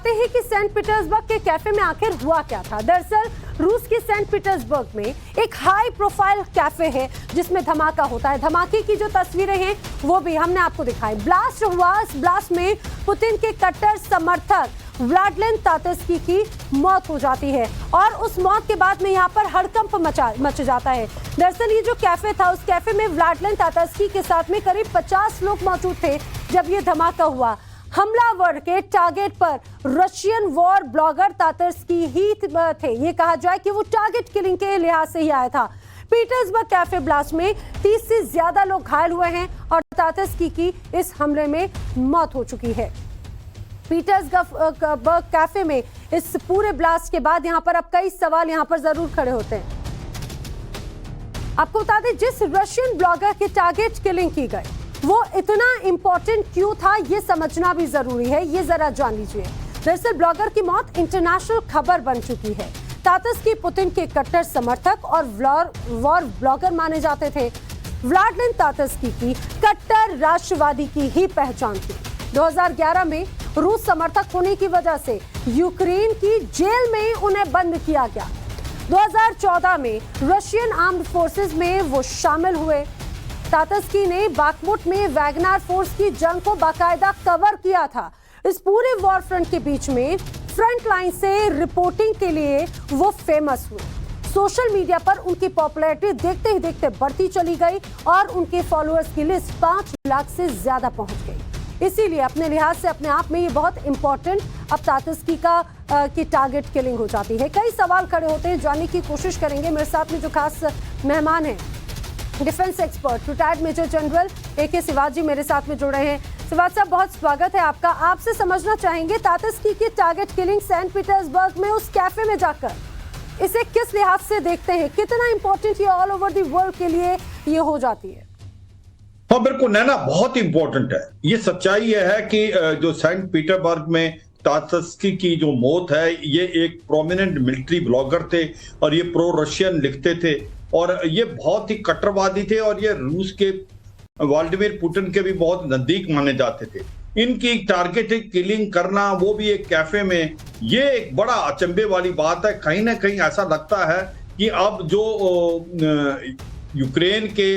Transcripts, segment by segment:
जानते हैं कि सेंट पीटर्सबर्ग के कैफे में आखिर हुआ क्या था। दरअसल रूस के सेंट पीटर्सबर्ग में एक हाई प्रोफाइल कैफे है जिसमें धमाका होता है। धमाके की जो तस्वीरें हैं वो भी हमने आपको दिखाई। ब्लास्ट हुआ, इस ब्लास्ट में पुतिन के कट्टर समर्थक व्लादिमीर तातर्स्की की मौत हो जाती है और उस मौत के बाद में यहाँ पर हड़कंप मच जाता है। दरअसल ये जो कैफे था, उस कैफे में व्लादिमीर तातर्स्की के साथ में करीब 50 लोग मौजूद थे जब ये धमाका हुआ। हमलावर के टारगेट पर रशियन वॉर ब्लॉगर तातर्स्की ही थे। ये कहा जाए कि वो टारगेट किलिंग के लिहाज से ही आया था। पीटर्सबर्ग कैफे ब्लास्ट में 30 से ज्यादा लोग घायल हुए हैं और तातर्स्की की इस हमले में मौत हो चुकी है। पीटर्सबर्ग कैफे में इस पूरे ब्लास्ट के बाद यहाँ पर अब कई सवाल यहाँ पर जरूर खड़े होते हैं। आपको बता दें, जिस रशियन ब्लॉगर की टारगेट किलिंग की गई वो इतना इंपॉर्टेंट क्यों था, ये समझना भी जरूरी है। ये जरा जान लीजिए। दरअसल ब्लॉगर की मौत इंटरनेशनल खबर बन चुकी है। तातर्स्की पुतिन के कट्टर समर्थक और वॉर ब्लॉगर माने जाते थे। व्लादिमीर तातर्स्की की कट्टर राष्ट्रवादी की ही पहचान थी। 2011 में रूस समर्थक होने की वजह से यूक्रेन की जेल में उन्हें बंद किया गया। 2014 में रशियन आर्म्ड फोर्सेस में वो शामिल हुए। तातर्स्की ने बाखमुट में वैगनर फोर्स की जंग को बाकायदा कवर किया था। इस पूरे वॉर फ्रंट के बीच में फ्रंट लाइन से रिपोर्टिंग के लिए वो फेमस हुए। सोशल मीडिया पर उनकी पॉपुलैरिटी देखते ही देखते बढ़ती चली गई और उनके फॉलोअर्स की लिस्ट 5 लाख से ज्यादा पहुंच गई। इसीलिए अपने लिहाज से अपने आप में ये बहुत इंपॉर्टेंट अब तातर्स्की की टारगेट किलिंग हो जाती है। कई सवाल खड़े होते हैं, जानने की कोशिश करेंगे। मेरे साथ में जो खास मेहमान हैं, defence expert retired major general AK Shivaji मेरे साथ में जुड़े हैं। शिवाजी साहब, बहुत स्वागत है आपका। आपसे समझना चाहेंगे तातर्स्की की टारगेट किलिंग सेंट पीटर्सबर्ग में उस कैफे में जाकर, इसे किस लिहाज से देखते हैं? कितना इंपॉर्टेंट ये ऑल ओवर द वर्ल्ड के लिए ये हो जाती है? हाँ बिल्कुल नैना, बहुत इंपॉर्टेंट है। ये सच्चाई ये है कि जो सेंट पीटर्सबर्ग में तातर्स्की की जो मौत है, ये एक प्रोमिनेंट मिलिट्री ब्लॉगर थे और ये प्रो रशियन लिखते थे और ये बहुत ही कट्टरवादी थे और ये रूस के व्लादिमीर पुतिन के भी बहुत नजदीक माने जाते थे। इनकी टारगेटेड किलिंग करना, वो भी एक कैफे में, ये एक बड़ा अचंभे वाली बात है। कहीं ना कहीं ऐसा लगता है कि अब जो यूक्रेन के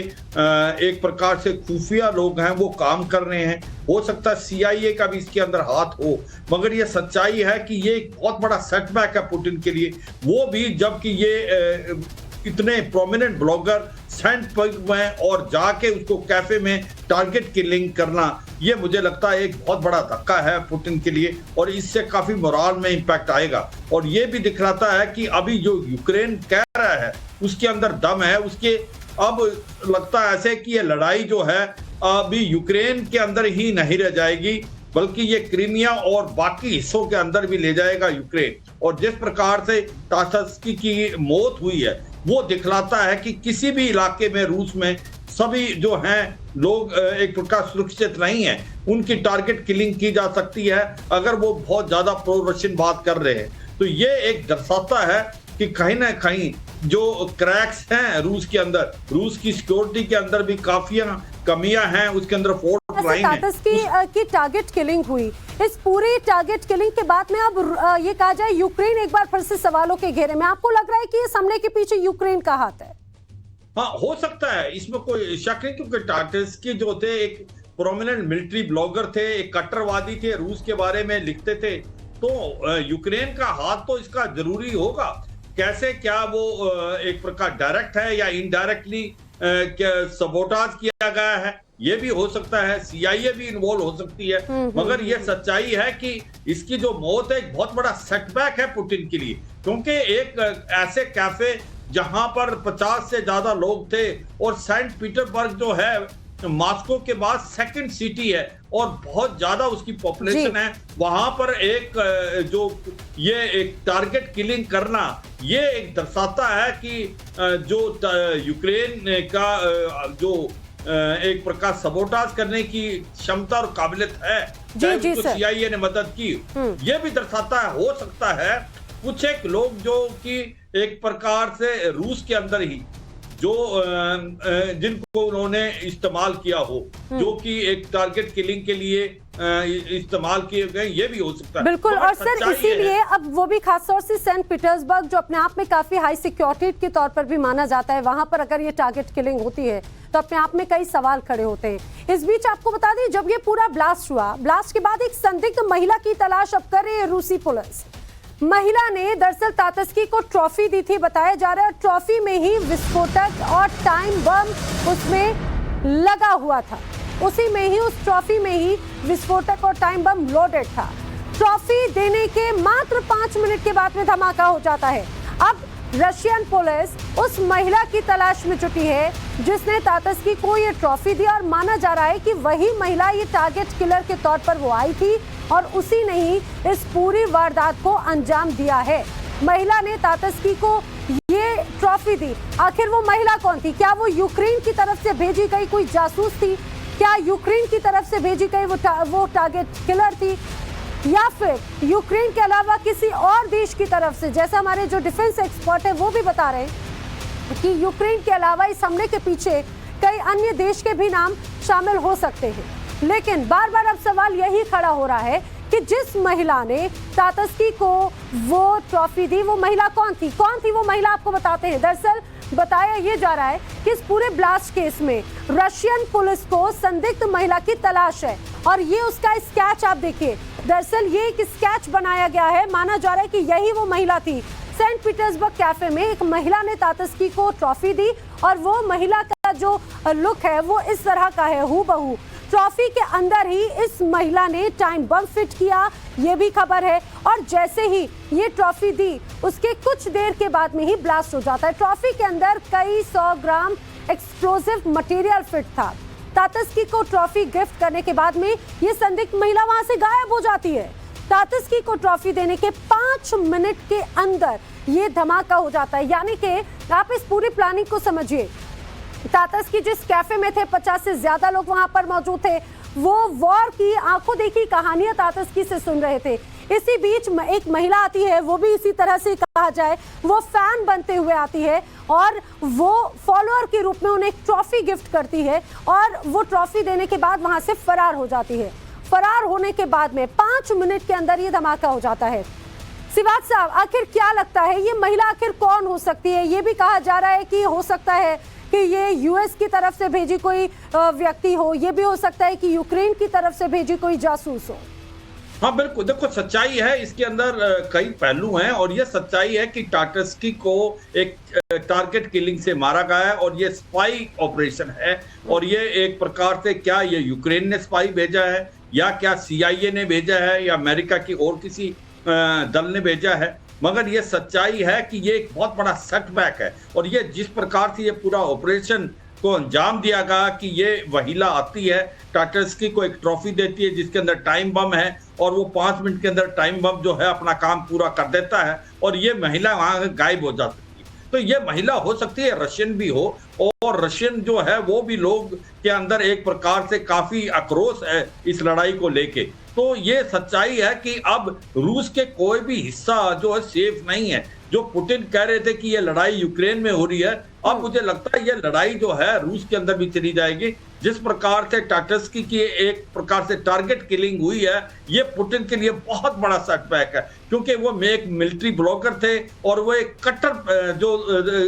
एक प्रकार से खुफिया लोग हैं वो काम कर रहे हैं। हो सकता है CIA का भी इसके अंदर हाथ हो, मगर ये सच्चाई है कि ये एक बहुत बड़ा सेटबैक है पुतिन के लिए। वो भी जबकि ये इतने प्रोमिनेंट ब्लॉगर सेंट पीटर्सबर्ग में और जाके उसको कैफे में टारगेट किलिंग करना, ये मुझे लगता है एक बहुत बड़ा धक्का है पुतिन के लिए और इससे काफी मोराल में इंपैक्ट आएगा। और ये भी दिखलाता है कि अभी जो यूक्रेन कह रहा है उसके अंदर दम है। उसके अब लगता है ऐसे कि ये लड़ाई जो है अभी यूक्रेन के अंदर ही नहीं रह जाएगी, बल्कि ये क्रीमिया और बाकी हिस्सों के अंदर भी ले जाएगा यूक्रेन। और जिस प्रकार से तातर्स्की की मौत हुई है वो दिखलाता है कि किसी भी इलाके में रूस में सभी जो हैं लोग एक प्रकार सुरक्षित नहीं है, उनकी टारगेट किलिंग की जा सकती है अगर वो बहुत ज्यादा प्रो रशियन बात कर रहे हैं। तो ये एक दर्शाता है कि कहीं ना कहीं जो क्रैक्स हैं रूस के अंदर, रूस की सिक्योरिटी के अंदर भी काफी कमियां हैं, उसके अंदर फोर्ट लाइन है। तातर्स्की की टारगेट किलिंग हुई, इस पूरी टारगेट किलिंग के बाद में अब ये कहा जाए यूक्रेन एक बार फिर से सवालों के घेरे में। आपको लग रहा है कि इस हमले के पीछे यूक्रेन का हाथ है? हाँ, हो सकता है, इसमें कोई शक नहीं, क्योंकि तातर्स्की जो थे एक प्रोमिनेंट मिलिट्री ब्लॉगर थे, एक कट्टरवादी थे, रूस के बारे में लिखते थे। तो यूक्रेन का हाथ तो इसका जरूरी होगा। कैसे, क्या वो एक प्रकार डायरेक्ट है या इनडायरेक्टली क्या सबोटाज किया गया है, ये भी हो सकता है। CIA भी इन्वॉल्व हो सकती है। मगर ये सच्चाई है कि इसकी जो मौत है एक बहुत बड़ा सेटबैक है पुतिन के लिए, क्योंकि एक ऐसे कैफे जहां पर 50 से ज्यादा लोग थे और सेंट पीटर्सबर्ग जो है मॉस्को के बाद सेकंड सिटी है और बहुत ज्यादा उसकी पॉपुलेशन है। वहां पर एक जो ये एक टारगेट किलिंग करना, ये एक दर्शाता है कि जो यूक्रेन का जो एक प्रकार सबोटाज करने की क्षमता और काबिलियत है, जी तो CIA ने मदद की, ये भी दर्शाता है। हो सकता है कुछ एक लोग जो कि एक प्रकार से रूस के अंदर ही जो जिनको उन्होंने इस्तेमाल किया हो, जो कि एक टारगेट किलिंग के लिए इस्तेमाल किए गए, ये भी हो सकता है। बिल्कुल। मगर और सर सच्चाई ये इसीलिए है, अब वो भी खासतौर से सेंट पीटर्सबर्ग जो अपने आप में काफी हाई सिक्योरिटी के तौर पर भी माना जाता है, वहां पर अगर ये टारगेट किलिंग होती है तो अपने आप में कई सवाल खड़े होते हैं। इस बीच आपको बता दें, जब ये पूरा ब्लास्ट हुआ, ब्लास्ट के बाद एक संदिग्ध महिला की तलाश अब कर रही है रूसी पुलिस। महिला ने दरअसल तातस्की को ट्रॉफी दी थी, बताया जा रहा है। ट्रॉफी में ही विस्फोटक और टाइम बम उसमें लगा हुआ था, उसी में ही, उस ट्रॉफी में ही विस्फोटक और टाइम बम लोडेड था। ट्रॉफी देने के मात्र 5 मिनट के बाद में धमाका हो जाता है। अब रशियन पुलिस उस महिला की तलाश में जुटी है जिसने तातस्की को ये ट्रॉफी दी, और माना जा रहा है कि वही महिला ये टारगेट किलर के तौर पर वो आई थी और उसी ने ही इस पूरी वारदात को अंजाम दिया है। महिला ने तातस्की को ये ट्रॉफी दी। आखिर वो महिला कौन थी? क्या वो यूक्रेन की तरफ से भेजी गई कोई जासूस थी? क्या यूक्रेन की तरफ से भेजी गई वो टारगेट किलर थी, या फिर यूक्रेन के अलावा किसी और देश की तरफ से? जैसा हमारे जो डिफेंस एक्सपर्ट है वो भी बता रहे हैं कि यूक्रेन के अलावा इस हमले के पीछे कई अन्य देश के भी नाम शामिल हो सकते हैं। लेकिन बार बार अब सवाल यही खड़ा हो रहा है कि जिस महिला ने तातस्की को वो ट्रॉफी दी, वो महिला कौन थी? कौन थी वो महिला, आपको बताते हैं। दरअसल बताया ये जा रहा है कि इस पूरे ब्लास्ट केस में रशियन पुलिस को संदिग्ध महिला की तलाश है, और ये उसका स्केच आप देखिए। दरअसल ये एक स्केच बनाया गया है, माना जा रहा है कि यही वो महिला थी। सेंट पीटर्सबर्ग कैफे में एक महिला ने तातस्की को ट्रॉफी दी, और वो महिला का जो लुक है वो इस तरह का है, हूबहू। ट्रॉफी के अंदर ही इस महिला ने टाइम बम फिट किया, ये भी खबर है। और जैसे ही ये ट्रॉफी दी, उसके कुछ देर के बाद में ही ब्लास्ट हो जाता है। ट्रॉफी के अंदर कई 100 ग्राम एक्सप्लोसिव मटेरियल फिट था। तातस्की को ट्रॉफी गिफ्ट करने के बाद में ये संदिग्ध महिला वहां से गायब हो जाती है। तातस्की को ट्रॉफी देने के 5 मिनट के अंदर ये धमाका हो जाता है। यानी कि आप इस पूरी प्लानिंग को समझिए। तातस्की जिस कैफे में थे, 50 से ज्यादा लोग वहां पर मौजूद थे, वो वॉर की आंखों देखी कहानियां तातस्की से सुन रहे थे। इसी बीच एक महिला आती है, वो भी इसी तरह से कहा जाए वो फैन बनते हुए आती है, और वो फॉलोअर के रूप में उन्हें एक ट्रॉफी गिफ्ट करती है, और वो ट्रॉफी देने के बाद वहां से फरार हो जाती है। फरार होने के बाद में 5 मिनट के अंदर ये धमाका हो जाता है। सिवात साहब, आखिर क्या लगता है ये महिला आखिर कौन हो सकती है? ये भी कहा जा रहा है कि हो सकता है कि ये यूएस की तरफ से भेजी कोई व्यक्ति हो, ये भी हो सकता है कि यूक्रेन की तरफ से भेजी कोई जासूस हो। हाँ बिल्कुल, देखो सच्चाई है इसके अंदर, कई पहलू हैं, और ये सच्चाई है कि तातस्की को एक टारगेट किलिंग से मारा गया है, और ये स्पाई ऑपरेशन है। और ये एक प्रकार से, क्या ये यूक्रेन ने स्पाई भेजा है, या क्या CIA ने भेजा है, या अमेरिका की और किसी दल ने भेजा है, मगर ये सच्चाई है कि ये एक बहुत बड़ा सेटबैक है। और ये जिस प्रकार से ये पूरा ऑपरेशन को अंजाम दिया गया कि ये महिला आती है, तातस्की को एक ट्रॉफी देती है जिसके अंदर टाइम बम है, और वो 5 मिनट के अंदर टाइम बम जो है अपना काम पूरा कर देता है, और ये महिला वहां गायब हो जाती है। तो ये महिला हो सकती है रशियन भी हो, और रशियन जो है वो भी लोग के अंदर एक प्रकार से काफी आक्रोश है इस लड़ाई को लेके। तो ये सच्चाई है कि अब रूस के कोई भी हिस्सा जो है सेफ नहीं है। जो पुतिन कह रहे थे कि ये लड़ाई यूक्रेन में हो रही है, अब मुझे लगता है ये लड़ाई जो है रूस के अंदर भी चली जाएगी। जिस प्रकार से तातस्की की एक प्रकार से टारगेट किलिंग हुई है, ये पुतिन के लिए बहुत बड़ा सेटबैक है, क्योंकि वो एक मिलिट्री ब्लॉगर थे और वो एक कट्टर जो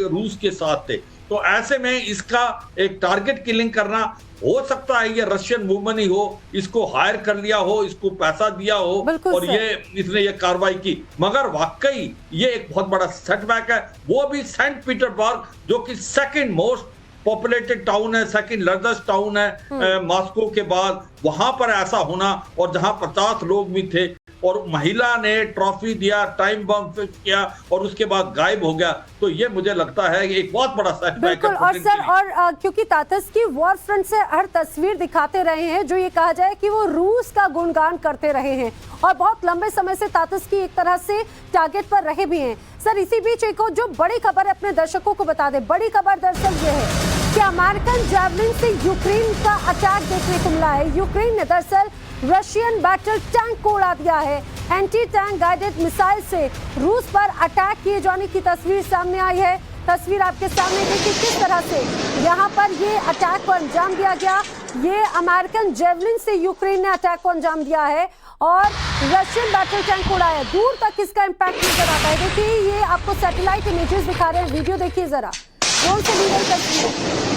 रूस के साथ थे। तो ऐसे में इसका एक टारगेट किलिंग करना, हो सकता है ये रशियन वुमन ही हो, इसको हायर कर लिया हो, इसको पैसा दिया हो और इसने ये कार्रवाई की। मगर वाकई ये एक बहुत बड़ा सेटबैक है, वो भी सेंट पीटर्सबर्ग जो कि सेकंड मोस्ट पॉपुलेटेड टाउन है, सेकंड लार्जेस्ट टाउन है मॉस्को के बाद, वहां पर ऐसा होना, और जहां 50 लोग भी थे और महिला ने ट्रॉफी दिया, टाइम बम फिक्स किया और उसके बाद गायब हो गया, तो ये मुझे लगता है एक बहुत बड़ा सेटबैक है। और सर, और क्योंकि तातस्की वॉर फ्रंट से हर तस्वीर दिखाते रहे हैं जो ये कहा जाए कि वो रूस का गुणगान करते रहे हैं, और बहुत लंबे समय से तातस्की एक तरह से टारगेट पर रहे भी हैं। सर, इसी बीच एक जो बड़ी खबर अपने दर्शकों को बता दें। बड़ी खबर दरअसल ये है कि अमेरिकन जैवलिन से यूक्रेन का अटैक देखने को मिला है। यूक्रेन ने दरअसल रशियन बैटल टैंक को उड़ा दिया है। एंटी टैंक गाइडेड मिसाइल से रूस पर अटैक किए जाने की तस्वीर सामने आई है। तस्वीर आपके सामने देखिए किस तरह से यहाँ पर ये अटैक को अंजाम दिया गया। ये अमेरिकन जेवलिन से यूक्रेन ने अटैक को अंजाम दिया है और रशियन बैटल टैंक उड़ाया। दूर तक इसका इम्पैक्ट नजर आता है। देखिए ये आपको सैटेलाइट इमेजेस दिखा रहे हैं, वीडियो देखिए जरा, ड्रोन से ली गई तस्वीर।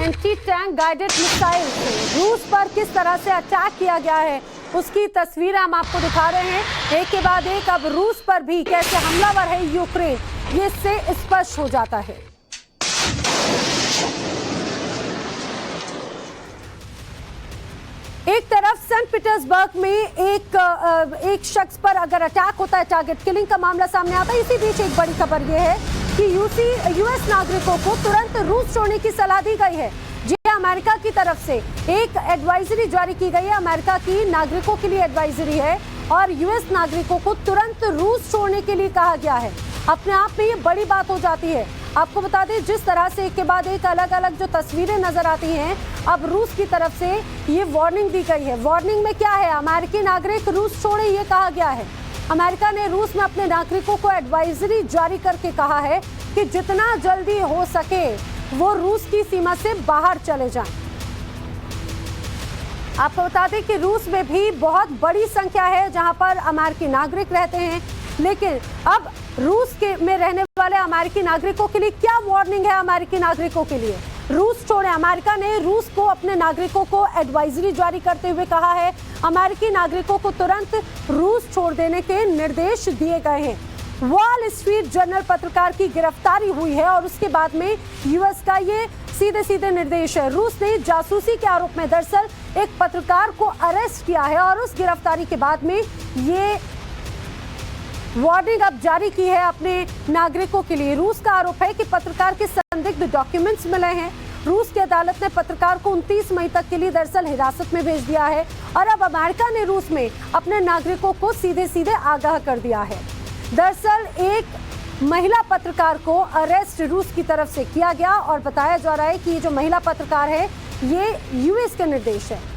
एंटी टैंक गाइडेड मिसाइल से रूस पर किस तरह से अटैक किया गया है उसकी तस्वीर हम आपको दिखा रहे हैं एक के बाद एक। अब रूस पर भी कैसे हमलावर है यूक्रेन, ये इससे स्पष्ट हो जाता है। एक तरफ सेंट पीटर्सबर्ग में एक शख्स पर अगर अटैक होता है, टारगेट किलिंग का मामला सामने आता है। इसी बीच एक बड़ी खबर यह है कि यूएस नागरिकों को तुरंत रूस छोड़ने की सलाह दी गई है। जी अमेरिका की तरफ से एक एडवाइजरी जारी की गई है, अमेरिका की नागरिकों के लिए एडवाइजरी है और यूएस नागरिकों को तुरंत रूस छोड़ने के लिए कहा गया है। अपने आप में ये बड़ी बात हो जाती है। आपको बता दें जिस तरह से एक के बाद एक अलग अलग जो तस्वीरें नजर आती हैं, अब रूस की तरफ से ये वार्निंग दी गई है। वार्निंग में क्या है, अमेरिकी नागरिक रूस छोड़े ये कहा गया है। अमेरिका ने रूस में अपने नागरिकों को एडवाइजरी जारी करके कहा है कि जितना जल्दी हो सके वो रूस की सीमा से बाहर चले जाएं। आपको बता दें कि रूस में भी बहुत बड़ी संख्या है जहां पर अमेरिकी नागरिक रहते हैं, लेकिन अब रूस में रहने वाले अमेरिकी नागरिकों के लिए क्या वार्निंग है अमेरिकी नागरिकों के लिए? रूस छोड़े। अमेरिका ने रूस को अपने नागरिकों को एडवाइजरी जारी करते हुए कहा है अमेरिकी नागरिकों को तुरंत रूस छोड़ देने के निर्देश दिए गए हैं। वॉल स्ट्रीट जर्नल पत्रकार की गिरफ्तारी हुई है और उसके बाद में यूएस का ये सीधे सीधे निर्देश है। रूस ने जासूसी के आरोप में दरअसल एक पत्रकार को अरेस्ट किया है और उस गिरफ्तारी के बाद में ये वार्निंग अब जारी की है अपने नागरिकों के लिए। रूस का आरोप है कि पत्रकार के संदिग्ध डॉक्यूमेंट्स मिले हैं। रूस की अदालत ने पत्रकार को 29 मई तक के लिए दरअसल हिरासत में भेज दिया है और अब अमेरिका ने रूस में अपने नागरिकों को सीधे सीधे आगाह कर दिया है। दरअसल एक महिला पत्रकार को अरेस्ट रूस की तरफ से किया गया और बताया जा रहा है कि ये जो महिला पत्रकार है ये यूएस के निर्देश है।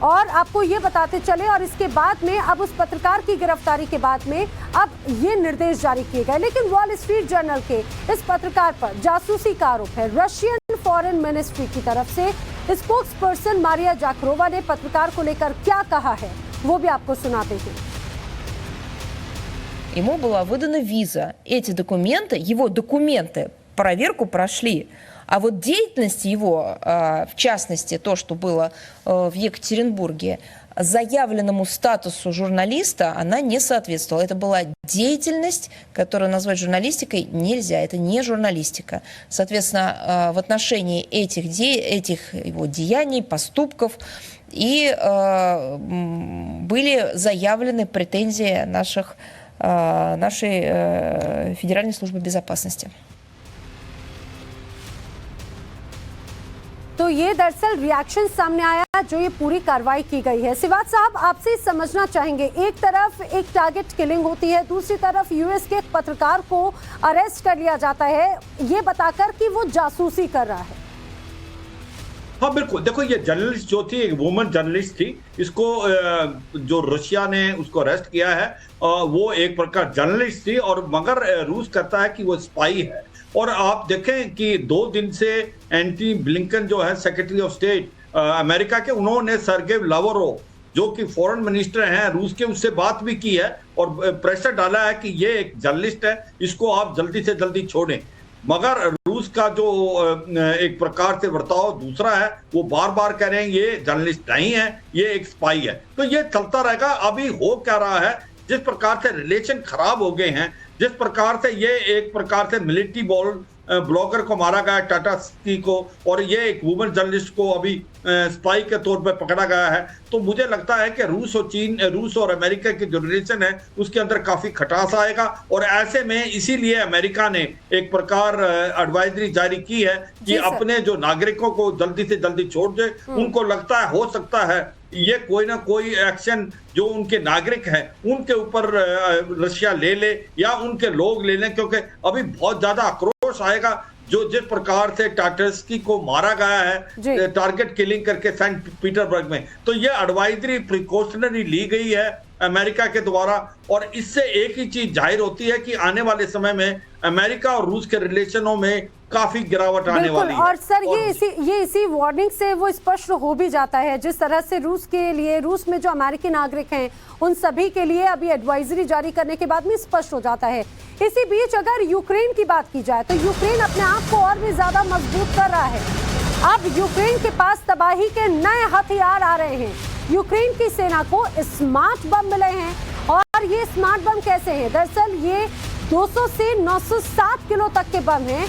और आपको ये बताते चले और इसके बाद में अब उस पत्रकार की गिरफ्तारी के बाद में अब ये निर्देश जारी किए गए। लेकिन वॉल स्ट्रीट जर्नल के इस पत्रकार पर जासूसी का आरोप है। रशियन फॉरेन मिनिस्ट्री की तरफ से स्पोक्स पर्सन मारिया जाखरोवा ने पत्रकार को लेकर क्या कहा है वो भी आपको सुनाते हैं। Ему была выдана виза. Эти документы, его документы, проверку прошли. А вот деятельность его, в частности, то, что было в Екатеринбурге, заявленному статусу журналиста, она не соответствовала. Это была деятельность, которую назвать журналистикой нельзя. Это не журналистика. Соответственно, в отношении этих его деяний, поступков и были заявлены претензии нашей Федеральной службы безопасности. तो ये दरअसल रिएक्शन सामने आया जो ये पूरी कार्रवाई की गई है। सिवात साहब आपसे समझना चाहेंगे, एक तरफ एक टारगेट किलिंग होती है, दूसरी तरफ यूएस के एक पत्रकार को अरेस्ट कर लिया जाता है ये बताकर कि वो जासूसी कर रहा है। हाँ बिल्कुल, देखो ये जर्नलिस्ट जो थी, एक वुमन जर्नलिस्ट थी, इसको जो रशिया ने उसको अरेस्ट किया है वो एक प्रकार जर्नलिस्ट थी और मगर रूस कहता है कि वो स्पाई है। और आप देखें कि 2 दिन से एंटी ब्लिंकन जो है सेक्रेटरी ऑफ स्टेट अमेरिका के, उन्होंने सर्गेई लावरोव जो कि फॉरेन मिनिस्टर हैं रूस के, उससे बात भी की है और प्रेशर डाला है कि ये एक जर्नलिस्ट है, इसको आप जल्दी से जल्दी छोड़ें। मगर रूस का जो एक प्रकार से बर्ताव दूसरा है, वो बार बार कह रहे हैं ये जर्नलिस्ट नहीं है, ये एक स्पाई है। तो ये चलता रहेगा। अभी हो क्या रहा है, जिस प्रकार से रिलेशन खराब हो गए हैं, जिस प्रकार से ये एक प्रकार से मिलिट्री ब्लॉगर को मारा गया टाटास्की को, और ये एक वुमन जर्नलिस्ट को अभी स्पाई के तौर पर पकड़ा गया है, तो मुझे लगता है कि रूस और अमेरिका की जो रिलेशन है उसके अंदर काफी खटास आएगा। और ऐसे में इसीलिए अमेरिका ने एक प्रकार एडवाइजरी जारी की है कि अपने जो नागरिकों को जल्दी से जल्दी छोड़ दे। उनको लगता है, हो सकता है ये कोई ना कोई एक्शन जो उनके नागरिक हैं उनके ऊपर रशिया ले ले या उनके लोग ले लें, क्योंकि अभी बहुत ज्यादा आक्रोश आएगा जिस प्रकार से टाटर्स्की को मारा गया है टारगेट किलिंग करके सेंट पीटरबर्ग में, तो ये एडवाइजरी प्रिकॉशनरी ली गई है अमेरिका के द्वारा। और इससे एक ही चीज जाहिर होती है कि आने वाले समय में अमेरिका और रूस के रिलेशनों में काफी गिरावट आने वाली है। और सर ये इसी वार्निंग से वो स्पष्ट हो भी जाता है, जिस तरह से रूस के लिए, रूस में जो अमेरिकी नागरिक हैं उन सभी के लिए अभी एडवाइजरी जारी करने के बाद में स्पष्ट हो जाता है। इसी बीच अगर यूक्रेन की बात की जाए तो यूक्रेन अपने आप को और भी ज्यादा मजबूत कर रहा है। अब यूक्रेन के पास तबाही के नए हथियार आ रहे हैं। यूक्रेन की सेना को स्मार्ट बम मिले हैं। और ये स्मार्ट बम कैसे हैं? दरअसल ये 200 से 907 किलो तक के बम हैं,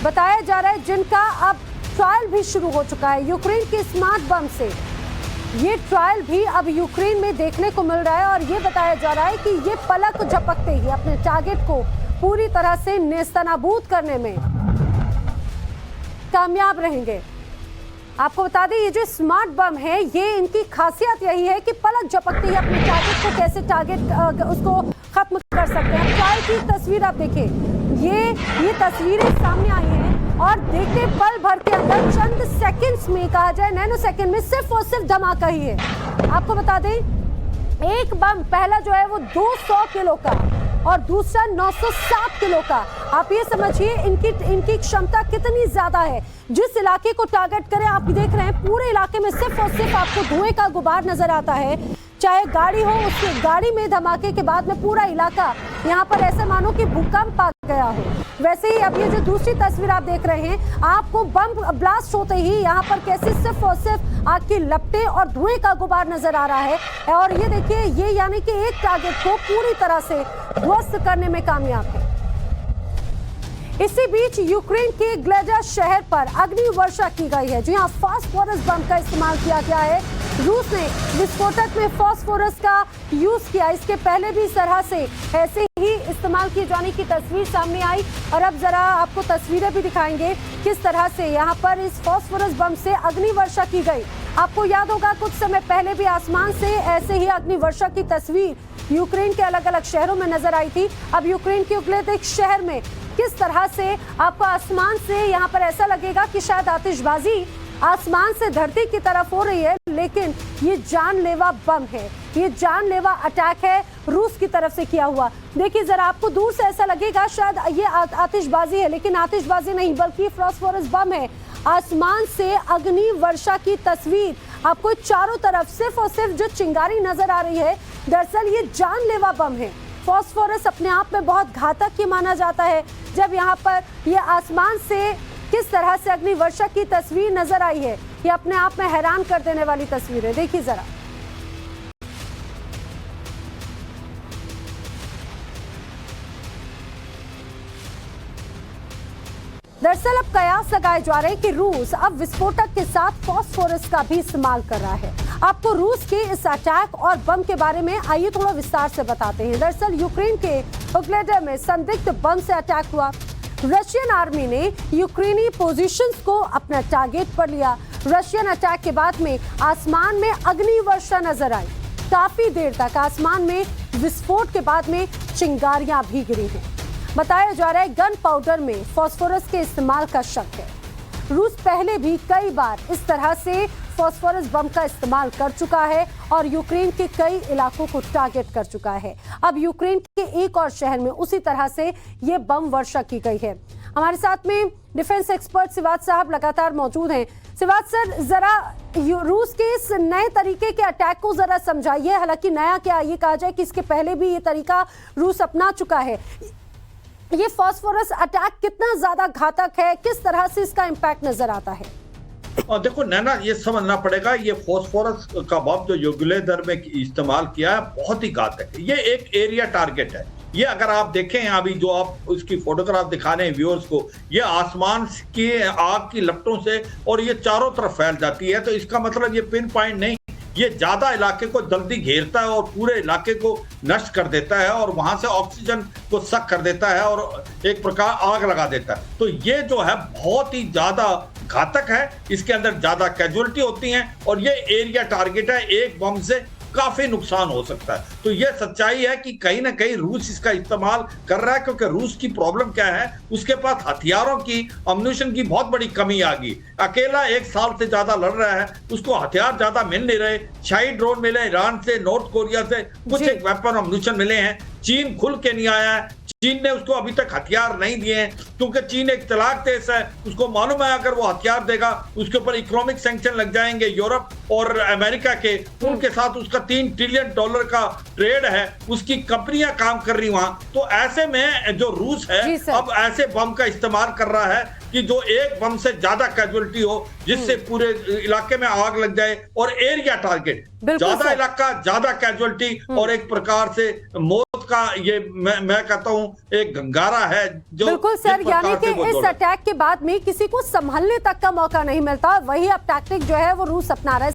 बताया जा रहा है, जिनका अब ट्रायल भी शुरू हो चुका है यूक्रेन के स्मार्ट बम से। ये ट्रायल भी अब यूक्रेन में देखने को मिल रहा है और ये बताया जा रहा है कि ये पलक झपकते ही अपने टारगेट को पूरी तरह से नेस्तनाबूद करने में कामयाब रहेंगे। आपको बता दें, ये जो स्मार्ट बम है, ये इनकी खासियत यही है कि पलक झपकते ही अपने टारगेट को कैसे उसको खत्म कर सकते हैं। ट्रायल की तस्वीर आप देखिए, ये तस्वीरें सामने आई हैं और देखते पल भर के अंदर, चंद सेकंड्स में, कहा जाए नैनो सेकंड में, सिर्फ और सिर्फ धमाका ही है। आपको बता दें, एक बम पहला जो है वो 200 किलो का और दूसरा 907 किलो का। आप ये समझिए इनकी क्षमता कितनी ज्यादा है। जिस इलाके को टारगेट करें, आप देख रहे हैं पूरे इलाके में सिर्फ और सिर्फ आपको धुएं का गुबार नजर आता है। चाहे गाड़ी हो, उसकी गाड़ी में धमाके के बाद में पूरा इलाका यहाँ पर ऐसे मानो कि भूकंप आ गया हो। वैसे ही अब ये जो दूसरी तस्वीर आप देख रहे हैं, आपको बम ब्लास्ट होते ही यहाँ पर कैसे सिर्फ और सिर्फ आग की लपटें और धुएं का गुबार नजर आ रहा है। और ये देखिए, ये यानी कि एक टारगेट को पूरी तरह से ध्वस्त करने में कामयाब है। इसी बीच यूक्रेन के ग्लेडा शहर पर अग्नि वर्षा की गई है। जी हाँ, फास्फोरस बम का इस्तेमाल किया गया है। रूस ने विस्फोटक में फास्फोरस का यूज किया। इसके पहले भी इस तरह से ऐसे ही इस्तेमाल किए जाने की तस्वीर सामने आई और अब जरा आपको तस्वीरें भी दिखाएंगे किस तरह से यहाँ पर इस फास्फोरस बम से अग्नि वर्षा की गई। आपको याद होगा कुछ समय पहले भी आसमान से ऐसे ही अग्नि वर्षा की तस्वीर यूक्रेन के अलग अलग शहरों में नजर आई थी। अब यूक्रेन के उग्लेदेक शहर में किस तरह से आपको आसमान से यहाँ पर ऐसा लगेगा कि शायद आतिशबाजी आसमान से धरती की तरफ हो रही है, लेकिन ये जानलेवा बम है, ये जानलेवा अटैक है रूस की तरफ से किया हुआ। देखिए जरा, आपको दूर से ऐसा लगेगा शायद ये आतिशबाजी है, लेकिन आतिशबाजी नहीं बल्कि फास्फोरस बम है। आसमान से अग्नि वर्षा की तस्वीर आपको चारों तरफ सिर्फ और सिर्फ जो चिंगारी नजर आ रही है, दरअसल ये जानलेवा बम है। फास्फोरस अपने आप में बहुत घातक ही माना जाता है। जब यहाँ पर ये आसमान से किस तरह से अग्नि वर्षा की तस्वीर नजर आई है, ये अपने आप में हैरान कर देने वाली तस्वीर है। देखिए जरा, दरअसल अब कयास लगाए जा रहे हैं कि रूस अब विस्फोटक के साथ फास्फोरस का भी इस्तेमाल कर रहा है। आपको रूस के इस अटैक और बम के बारे में आइए थोड़ा विस्तार से बताते हैं। दरअसल यूक्रेन के उग्लेडा में संदिग्ध बम से अटैक हुआ। रशियन आर्मी ने यूक्रेनी पोजीशंस को अपना टारगेट पर लिया। रशियन अटैक के बाद में आसमान में अग्नि वर्षा नजर आई। काफी देर तक आसमान में विस्फोट के बाद में चिंगारियां भी गिरी हैं। बताया जा रहा है गन पाउडर में फास्फोरस के इस्तेमाल का शक है। रूस पहले भी कई बार इस तरह से फास्फोरस बम का इस्तेमाल कर चुका है और यूक्रेन के कई इलाकों को टारगेट कर चुका है। अब यूक्रेन के एक और शहर में उसी तरह से ये बम वर्षा की गई है। हमारे साथ में डिफेंस एक्सपर्ट सिवाज साहब लगातार मौजूद हैं। सिवाज सर, जरा रूस के इस नए तरीके के अटैक को जरा समझाइए। हालांकि नया क्या, ये कहा जाए कि इसके पहले भी ये तरीका रूस अपना चुका है। ये फास्फोरस अटैक कितना ज्यादा घातक है, किस तरह से इसका इम्पैक्ट नजर आता है? और देखो नैना, ये समझना पड़ेगा, ये फास्फोरस का बम जो युगलेदर में इस्तेमाल किया है बहुत ही घातक है। ये एक एरिया टारगेट है। ये अगर आप देखें अभी जो आप उसकी फोटोग्राफ दिखा रहे हैं व्यूअर्स को, ये आसमान की आग की लपटों से और ये चारों तरफ फैल जाती है। तो इसका मतलब ये पिन पॉइंट नहीं, ये ज्यादा इलाके को जल्दी घेरता है और पूरे इलाके को नष्ट कर देता है और वहां से ऑक्सीजन को सक कर देता है और एक प्रकार आग लगा देता है। तो ये जो है बहुत ही ज्यादा घातक है। इसके अंदर ज्यादा कैजुअलिटी होती हैं और ये एरिया टारगेट है। एक बम से काफी नुकसान हो सकता है। तो यह सच्चाई है कि कहीं ना कहीं रूस इसका इस्तेमाल कर रहा है, क्योंकि रूस की प्रॉब्लम क्या है, उसके पास हथियारों की, अम्यूनिशन की बहुत बड़ी कमी आ गई। अकेला 1 साल से ज्यादा लड़ रहा है, उसको हथियार ज्यादा मिल नहीं रहे। शाही ड्रोन मिले ईरान से, नॉर्थ कोरिया से, कुछ एक वेपन अम्यूनिशन मिले हैं। चीन खुल के नहीं आया है, चीन ने उसको अभी तक हथियार नहीं दिए हैं, क्योंकि चीन एक चालाक देश है। उसको मालूम है अगर वो हथियार देगा उसके ऊपर इकोनॉमिक सैंक्शन लग जाएंगे। यूरोप और अमेरिका के, उनके साथ उसका $3 ट्रिलियन का ट्रेड है, उसकी कंपनियां काम कर रही वहां। तो ऐसे में जो रूस है अब ऐसे बम का इस्तेमाल कर रहा है कि जो एक बम से ज्यादा कैजुअलिटी हो, जिससे पूरे इलाके में आग लग जाए, और एरिया टारगेट, ज्यादा इलाका ज्यादा कैजुअलिटी, और एक प्रकार से मौत का ये मैं कहता हूं एक गंगारा है जो बिल्कुल सर, यानी कि इस अटैक के बाद में किसी को संभलने तक का मौका नहीं मिलता। वही अब टैक्टिक जो है वो रूस अपना रहा है।